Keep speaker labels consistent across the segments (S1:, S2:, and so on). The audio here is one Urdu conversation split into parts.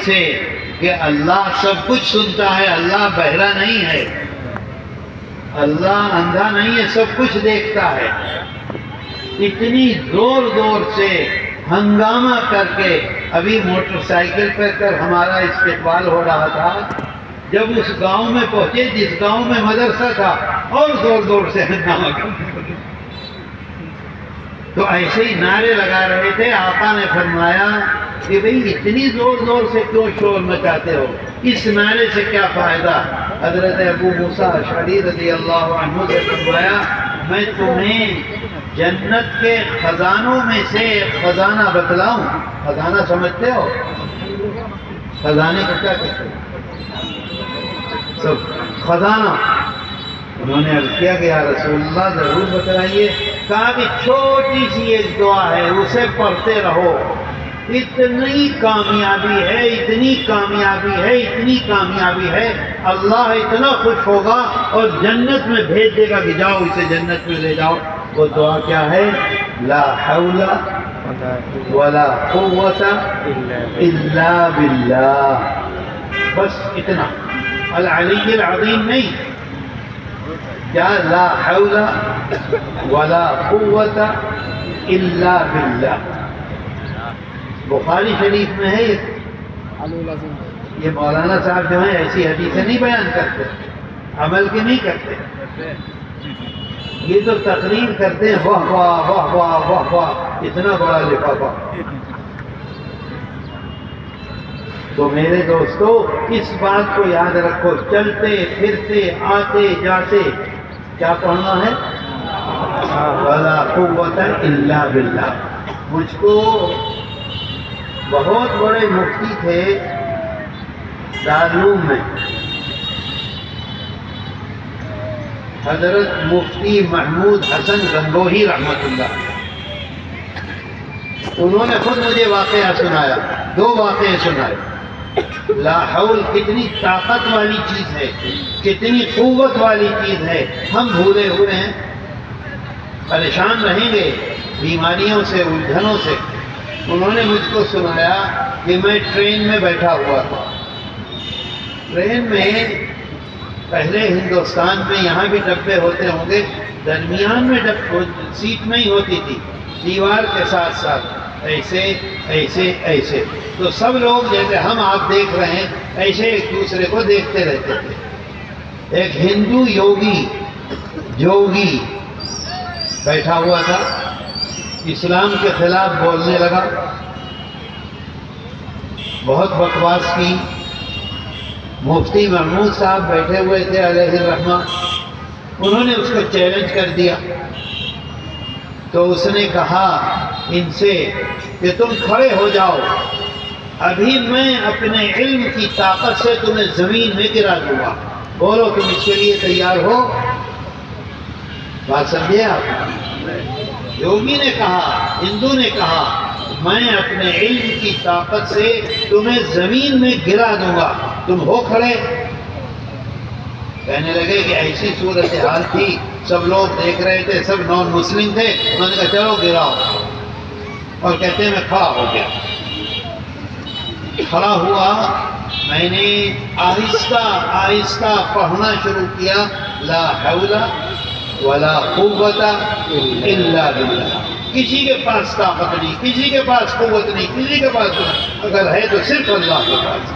S1: سے کہ اللہ سب کچھ سنتا ہے، اللہ بہرا نہیں ہے، اللہ اندھا نہیں ہے، سب کچھ دیکھتا ہے. اتنی زور زور سے ہنگامہ کر کے ابھی موٹر سائیکل پہ کر ہمارا استقبال ہو رہا تھا. جب اس گاؤں میں پہنچے جس گاؤں میں مدرسہ تھا اور زور زور سے ہنگامہ کرنے لگے. تو ایسے ہی نعرے لگا رہے تھے. آقا نے فرمایا کہ بھئی اتنی زور زور سے کیوں شور مچاتے ہو، اس نعرے سے کیا فائدہ؟ حضرت ابو موسیٰ اشعری رضی اللہ عنہ سے فرمایا میں تمہیں جنت کے خزانوں میں سے خزانہ بتلاؤں. خزانہ سمجھتے ہو؟ خزانے کو کیا کہتے ہیں؟ سب خزانہ. انہوں نے عرض کیا کہ یا رسول اللہ ضرور بتلائیے. کہا کہ چھوٹی سی ایک دعا ہے، اسے پڑھتے رہو. اتنی کامیابی ہے، اتنی کامیابی ہے، اتنی کامیابی ہے، اللہ اتنا خوش ہوگا اور جنت میں بھیج دے گا کہ جاؤ اسے جنت میں لے جاؤ. وہ دعا کیا ہے؟ لا حول ولا قوت الا باللہ. بس اتنا، العلی العظیم نہیں. کیا؟ لا حول ولا قوت الا باللہ. بخاری شریف میں ہے. یہ مولانا صاحب جو ہیں ایسی حدیثیں نہیں بیان کرتے، عمل کے نہیں کرتے. یہ تو تقریر کرتے ہیں، واہ واہ واہ واہ واہ واہ، اتنا بڑا لفافہ. تو میرے دوستو اس بات کو یاد رکھو، چلتے پھرتے آتے جاتے کیا پڑھنا ہے؟ ولا قوت الا باللہ. مجھ کو بہت بڑے مفتی تھے دارالعلوم میں، حضرت مفتی محمود حسن گنگوہی رحمۃ اللہ. انہوں نے خود مجھے واقعہ سنایا، 2 واقعے سنائے. لا حول کتنی طاقت والی چیز ہے، کتنی قوت والی چیز ہے. ہم بھولے ہوئے ہیں، پریشان رہیں گے بیماریوں سے، الجھنوں سے. انہوں نے مجھ کو سنایا کہ میں ٹرین میں بیٹھا ہوا تھا. ٹرین میں پہلے ہندوستان میں یہاں بھی ڈبے ہوتے ہوں گے، درمیان میں سیٹ نہیں ہوتی تھی، دیوار کے ساتھ ساتھ ایسے ایسے ایسے. تو سب لوگ جیسے ہم آپ دیکھ رہے ہیں ایسے ایک دوسرے کو دیکھتے رہتے تھے. ایک ہندو جوگی بیٹھا ہوا تھا، اسلام کے خلاف بولنے لگا، بہت بکواس کی. مفتی محمود صاحب بیٹھے ہوئے تھے علیہ الرحمہ، انہوں نے اس کو چیلنج کر دیا. تو اس نے کہا ان سے کہ تم کھڑے ہو جاؤ، ابھی میں اپنے علم کی طاقت سے تمہیں زمین میں گرا دوں گا. بولو تم اس کے لیے تیار ہو؟ بات سمجھے آپ؟ یوگی نے کہا، ہندو نے کہا میں اپنے علم کی طاقت سے تمہیں زمین میں گرا دوں گا، تم ہو کھڑے؟ کہنے لگے کہ ایسی صورتحال تھی، سب لوگ دیکھ رہے تھے، سب نان مسلم تھے. انہوں نے کہا چلو گراؤ. اور کہتے ہیں میں کھڑا ہو گیا. کھڑا ہوا، میں نے آہستہ آہستہ پڑھنا شروع کیا، لا حول ولا قوت الا باللہ. کسی کے پاس طاقت نہیں، کسی کے پاس قوت نہیں، کسی کے پاس نہیں، اگر ہے تو صرف اللہ کے پاس.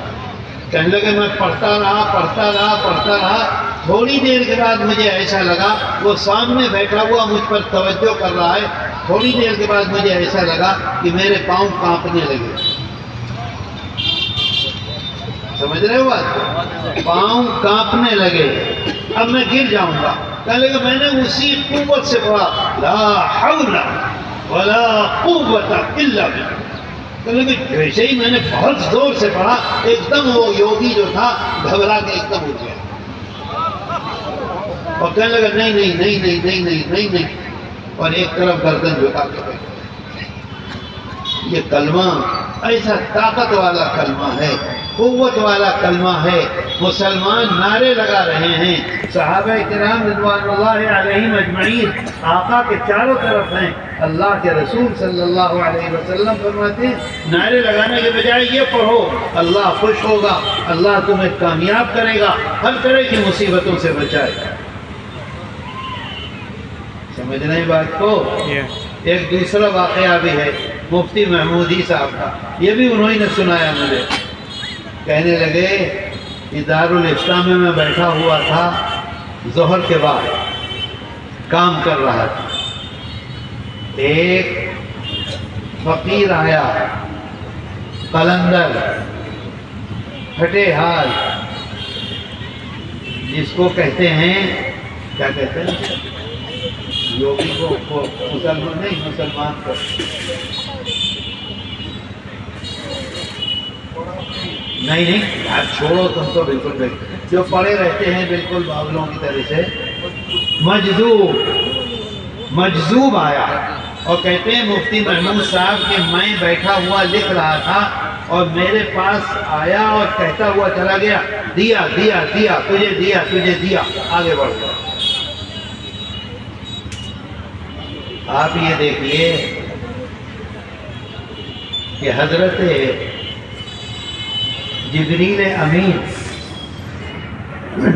S1: کہنے لگے میں پڑھتا رہا. تھوڑی دیر کے بعد مجھے ایسا لگا وہ سامنے بیٹھا ہوا مجھ پر توجہ کر رہا ہے. تھوڑی دیر کے بعد مجھے ایسا لگا کہ میرے پاؤں کانپنے لگے. سمجھ رہے ہو بات؟ پاؤں کانپنے لگے، اب میں گر جاؤں گا. کہنے لگا میں نے اسی قوت سے پڑھا، لا حول ولا قوت الا باللہ. کہنے لگے جیسے ہی میں نے بہت زور سے پڑھا، ایک دم وہ یوگی جو تھا گھبرا کے ایک دم اٹھ گیا اور کہنے لگا نہیں نہیں نہیں نہیں نہیں نہیں نہیں نہیں، اور ایک طرف گردن جھکا کے بیٹھا. یہ کلمہ ایسا طاقت والا کلمہ ہے قوت والا کلمہ ہے. مسلمان نعرے لگا رہے ہیں. صحابہ کرام رضوان اللہ علیہم اجمعین آقا کے چاروں طرف ہیں. اللہ کے رسول صلی اللہ علیہ وسلم فرماتے ہیں نعرے لگانے کے بجائے یہ پڑھو اللہ خوش ہوگا, اللہ تمہیں کامیاب کرے گا, ہر طرح کی مصیبتوں سے بچائے گا. سمجھ رہے ہیں بات کو؟ ایک دوسرا واقعہ بھی ہے مفتی محمودی صاحب کا, یہ بھی انہوں نے سنایا مجھے. کہنے لگے کہ دارالفتہ میں میں بیٹھا ہوا تھا, ظہر کے بعد کام کر رہا تھا. ایک فقیر آیا, قلندر, پھٹے حال, جس کو کہتے ہیں کیا کہتے ہیں یوگی کو مسلمان نہیں, مسلمان کو نہیں یار چھوڑو تم تو بالکل جو پڑے رہتے ہیں بالکل باولوں کی طرح سے. مجذوب آیا اور کہتے ہیں مفتی محمود صاحب کہ میں بیٹھا ہوا لکھ رہا تھا اور میرے پاس آیا اور کہتا ہوا چلا گیا دیا دیا دیا تجھے دیا تجھے دیا, آگے بڑھ گیا. آپ یہ دیکھیے کہ حضرت جبریل امین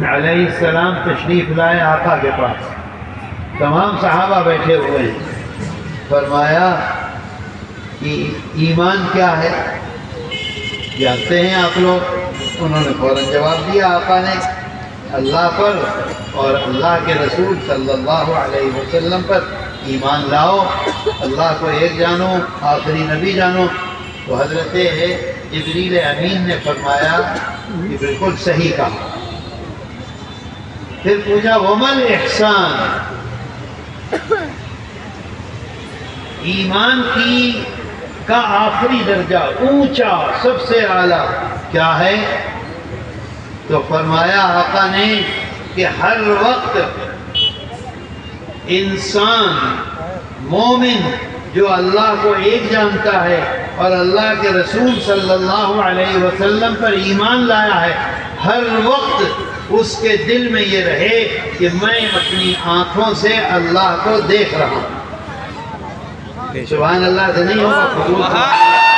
S1: علیہ السلام تشریف لائے آقا کے پاس. تمام صحابہ بیٹھے ہوئے ہیں. فرمایا کہ ایمان کیا ہے جانتے ہیں آپ لوگ؟ انہوں نے فوراً جواب دیا آقا نے اللہ پر اور اللہ کے رسول صلی اللہ علیہ وسلم پر ایمان لاؤ, اللہ کو ایک جانو, آخری نبی جانو. تو حضرت جبریل امین نے فرمایا کہ بالکل صحیح کہا. پھر پوچھا ومل احسان, ایمان کی کا آخری درجہ اونچا سب سے اعلیٰ کیا ہے؟ تو فرمایا آقا نے کہ ہر وقت انسان مومن جو اللہ کو ایک جانتا ہے اور اللہ کے رسول صلی اللہ علیہ وسلم پر ایمان لایا ہے, ہر وقت اس کے دل میں یہ رہے کہ میں اپنی آنکھوں سے اللہ کو دیکھ رہا ہوں. سبحان اللہ سے نہیں ہوگا.